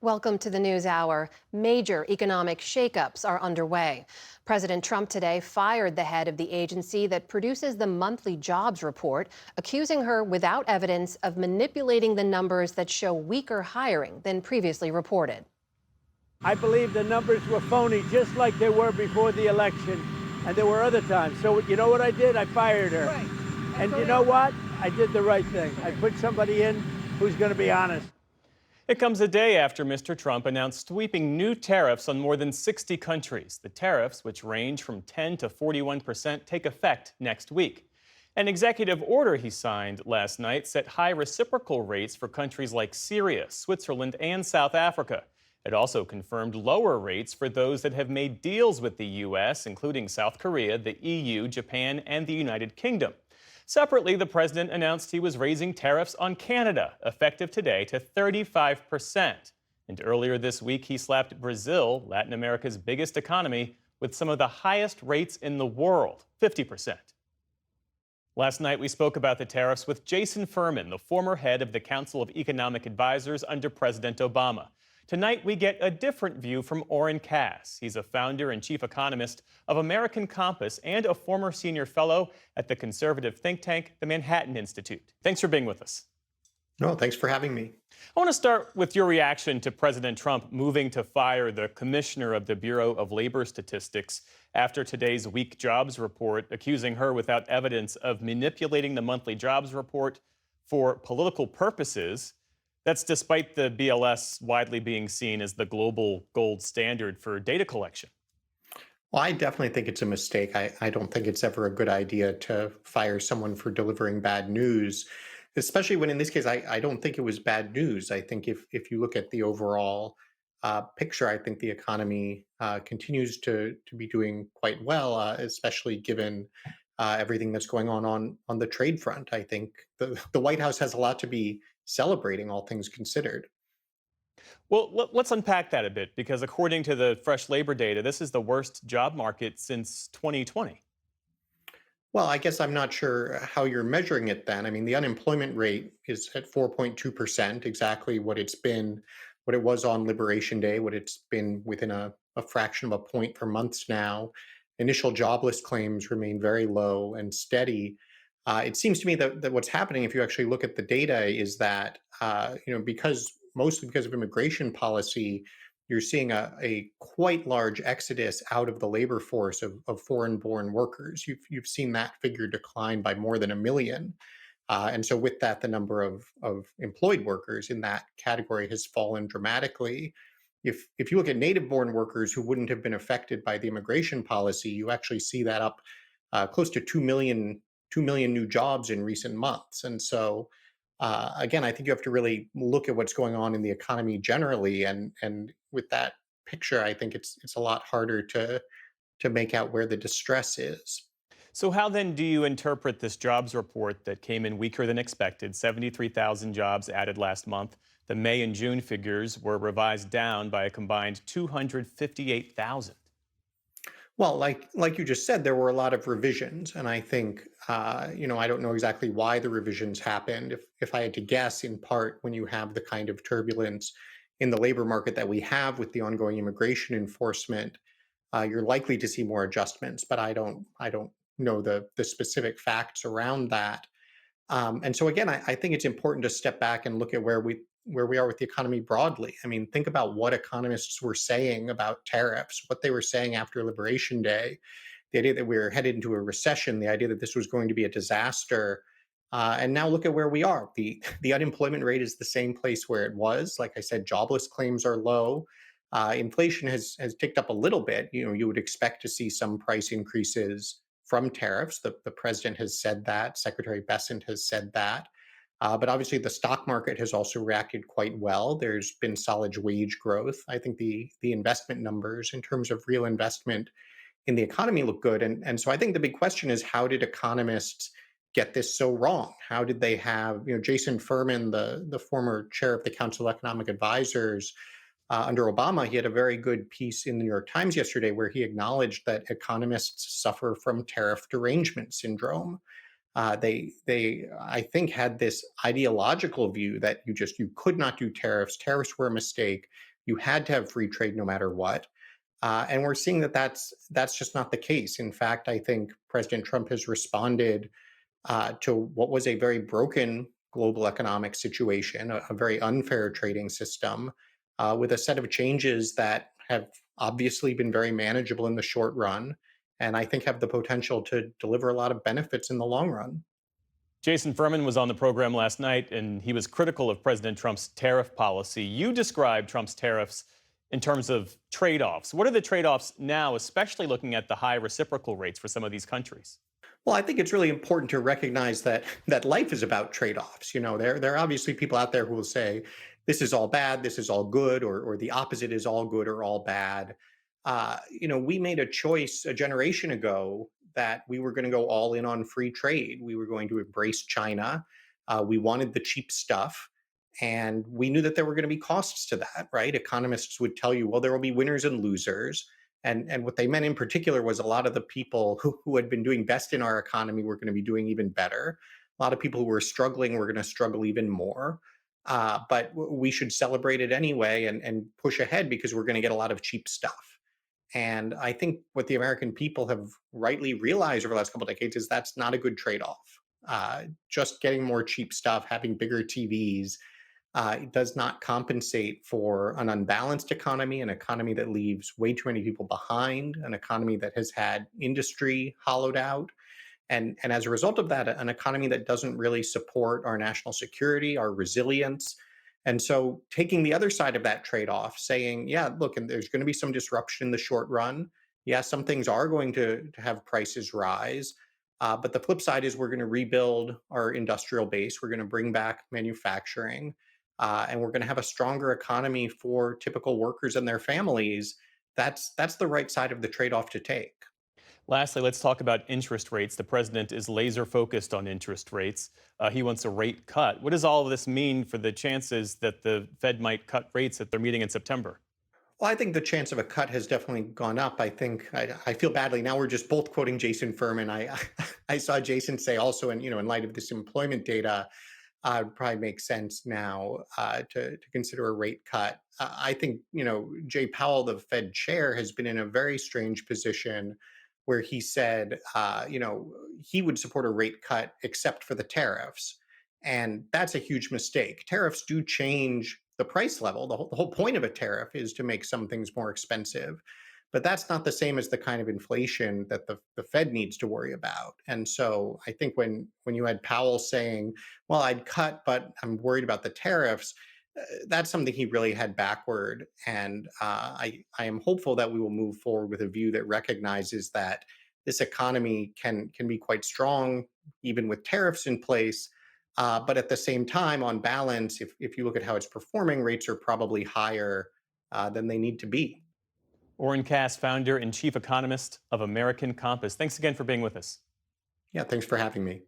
Welcome to the News Hour. Major economic shakeups are underway. President Trump today fired the head of the agency that produces the monthly jobs report, accusing her without evidence of manipulating the numbers that show weaker hiring than previously reported. I believe the numbers were phony, just like they were before the election, and there were other times. So you know what I did? I fired her. Right. And you know what? I did the right thing. I put somebody in who's going to be honest. It comes a day after Mr. Trump announced sweeping new tariffs on more than 60 countries. The tariffs, which range from 10 to 41%, take effect next week. An executive order he signed last night set high reciprocal rates for countries like Syria, Switzerland, and South Africa. It also confirmed lower rates for those that have made deals with the U.S., including South Korea, the EU, Japan, and the United Kingdom. Separately, the president announced he was raising tariffs on Canada, effective today, to 35%. And earlier this week, he slapped Brazil, Latin America's biggest economy, with some of the highest rates in the world, 50%. Last night, we spoke about the tariffs with Jason Furman, the former head of the Council of Economic Advisors under President Obama. Tonight, we get a different view from Oren Cass. He's a founder and chief economist of American Compass and a former senior fellow at the conservative think tank, the Manhattan Institute. Thanks for being with us. No, thanks for having me. I want to start with your reaction to President Trump moving to fire the commissioner of the Bureau of Labor Statistics after today's weak jobs report, accusing her without evidence of manipulating the monthly jobs report for political purposes. That's despite the BLS widely being seen as the global gold standard for data collection. Well, I definitely think it's a mistake. I don't think it's ever a good idea to fire someone for delivering bad news, especially when in this case, I don't think it was bad news. I think if you look at the overall picture, I think the economy continues to be doing quite well, especially given everything that's going on the trade front. I think the White House has a lot to be celebrating, all things considered. Well, let's unpack that a bit, because according to the fresh labor data, this is the worst job market since 2020. Well, I guess I'm not sure how you're measuring it then. I mean, the unemployment rate is at 4.2%, exactly what it was on Liberation Day, what it's been within a fraction of a point for months now. Initial jobless claims remain very low and steady. It seems to me that what's happening, if you actually look at the data, is that because mostly because of immigration policy, you're seeing a quite large exodus out of the labor force of foreign-born workers. You've seen that figure decline by more than a million, and so with that, the number of employed workers in that category has fallen dramatically. If you look at native-born workers who wouldn't have been affected by the immigration policy, you actually see that up close to 2 million new jobs in recent months. And so, again, I think you have to really look at what's going on in the economy generally, and with that picture, I think it's a lot harder to make out where the distress is. So, how then do you interpret this jobs report that came in weaker than expected? 73,000 jobs added last month. The May and June figures were revised down by a combined 258,000. Well, like you just said, there were a lot of revisions, and I think I don't know exactly why the revisions happened. If I had to guess, in part when you have the kind of turbulence in the labor market that we have with the ongoing immigration enforcement, you're likely to see more adjustments. But I don't know the specific facts around that. And so again, I think it's important to step back and look at where we are with the economy broadly. I mean, think about what economists were saying about tariffs, what they were saying after Liberation Day, the idea that we were headed into a recession, the idea that this was going to be a disaster. And now look at where we are. The unemployment rate is the same place where it was. Like I said, jobless claims are low. Inflation has ticked up a little bit. You would expect to see some price increases from tariffs. The president has said that. Secretary Bessent has said that. But obviously, the stock market has also reacted quite well. There's been solid wage growth. I think the investment numbers in terms of real investment in the economy look good. And so I think the big question is, how did economists get this so wrong? How did they have, Jason Furman, the former chair of the Council of Economic Advisors under Obama, he had a very good piece in the New York Times yesterday where he acknowledged that economists suffer from tariff derangement syndrome. I think, had this ideological view that you could not do tariffs. Tariffs were a mistake. You had to have free trade no matter what. And we're seeing that that's just not the case. In fact, I think President Trump has responded to what was a very broken global economic situation, a very unfair trading system, with a set of changes that have obviously been very manageable in the short run, and I think have the potential to deliver a lot of benefits in the long run. Jason Furman was on the program last night, and he was critical of President Trump's tariff policy. You described Trump's tariffs in terms of trade offs. What are the trade offs now, especially looking at the high reciprocal rates for some of these countries? Well, I think it's really important to recognize that life is about trade-offs. There are obviously people out there who will say this is all bad, this is all good, or the opposite is all good or all bad. We made a choice a generation ago that we were going to go all in on free trade. We were going to embrace China. We wanted the cheap stuff. And we knew that there were going to be costs to that, right? Economists would tell you, well, there will be winners and losers. And what they meant in particular was a lot of the people who had been doing best in our economy were going to be doing even better. A lot of people who were struggling were going to struggle even more. But we should celebrate it anyway and push ahead because we're going to get a lot of cheap stuff. And I think what the American people have rightly realized over the last couple of decades is that's not a good trade off. Just getting more cheap stuff, having bigger TVs, it does not compensate for an unbalanced economy, an economy that leaves way too many people behind, an economy that has had industry hollowed out. And as a result of that, an economy that doesn't really support our national security, our resilience. And so taking the other side of that trade off, saying, yeah, look, and there's going to be some disruption in the short run. Yeah, some things are going to have prices rise. But the flip side is we're going to rebuild our industrial base. We're going to bring back manufacturing. And we're going to have a stronger economy for typical workers and their families. That's the right side of the trade off to take. Lastly, let's talk about interest rates. The president is laser focused on interest rates. He wants a rate cut. What does all of this mean for the chances that the Fed might cut rates at their meeting in September? Well, I think the chance of a cut has definitely gone up. I think I feel badly now. We're just both quoting Jason Furman. I saw Jason say also, in light of this employment data, it probably makes sense now to consider a rate cut. I think Jay Powell, the Fed chair, has been in a very strange position where he said he would support a rate cut except for the tariffs, and that's a huge mistake. Tariffs do change the price level. The whole point of a tariff is to make some things more expensive. But that's not the same as the kind of inflation that the Fed needs to worry about. And so I think when you had Powell saying, well, I'd cut, but I'm worried about the tariffs, that's something he really had backward. And I am hopeful that we will move forward with a view that recognizes that this economy can be quite strong, even with tariffs in place. But at the same time, on balance, if you look at how it's performing, rates are probably higher than they need to be. Oren Cass, founder and chief economist of American Compass. Thanks again for being with us. Yeah, thanks for having me.